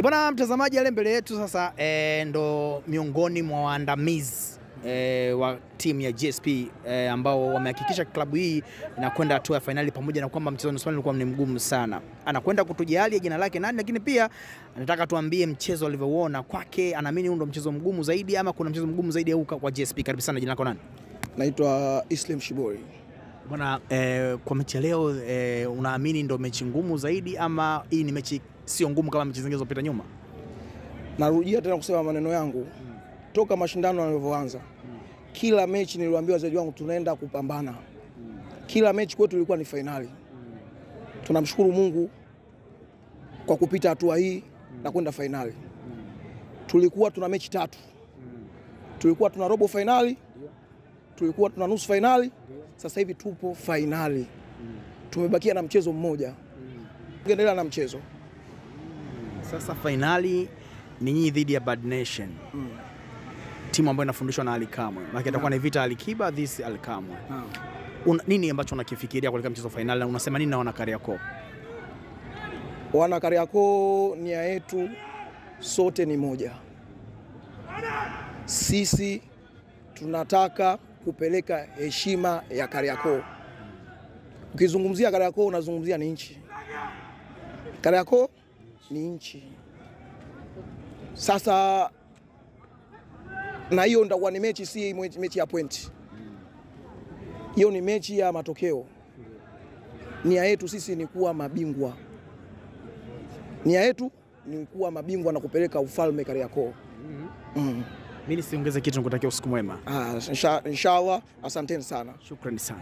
Bwana mtazamaji, ale mbele yetu sasa ndo miongoni mwa waandamizi wa timu ya GSP ambao wamehakikisha klabu hii inakwenda hatua ya finali, pamoja na kwamba mchezo wa ulikuwa ni mgumu sana. Anakwenda kutujalia jina lake nani, lakini pia anataka tuambie mchezo alivyoona kwake. Anaamini huu ndo mchezo mgumu zaidi ama kuna mchezo mgumu zaidi huko kwa GSP? Karibu sana, jina lako nani? Naitwa Islam Shibori. Bwana, kwa mechi leo unaamini ndo mechi ngumu zaidi ama hii ni mechi sio ngumu kama mechi zingine zilizopita nyuma? Narudia tena kusema maneno yangu. Toka mashindano yalivyoanza, kila mechi niliwaambia wachezaji wangu tunaenda kupambana. Kila mechi kwetu ilikuwa ni finali. Tunamshukuru Mungu kwa kupita hatua hii na kwenda finali. Tulikuwa tuna mechi 3. Tulikuwa tuna robo finali, tulikuwa tuna nusu finali, sasa hivi tupo finali. Tumebakia na mchezo mmoja. Tuendelea na mchezo. Sasa finali ni nyinyi dhidi ya Bad Nation. Timu ambayo inafundishwa na Ali Kamwe. Maana itakuwa ni vita Alikiba this Ali Kamwe. Nini ambacho unakifikiria kuelekea mchezo finali na unasema nini na wana Kariakoo? Wana Kariakoo, nia yetu sote ni moja. Sisi tunataka kupeleka heshima ya Kariakoo. Ukizungumzia Kariakoo unazungumzia ni nchi. Kariakoo ni nchi. Sasa na hiyo ndakuwa ni mechi, si mechi ya point. Hiyo ni mechi ya matokeo. Nia yetu sisi ni kuwa mabingwa. Nia yetu ni kuwa mabingwa na kupeleka ufalme Kariakoo. Mimi siongeze kitu, nikutakia usiku mwema. Inshallah, asanteni sana. Shukrani sana.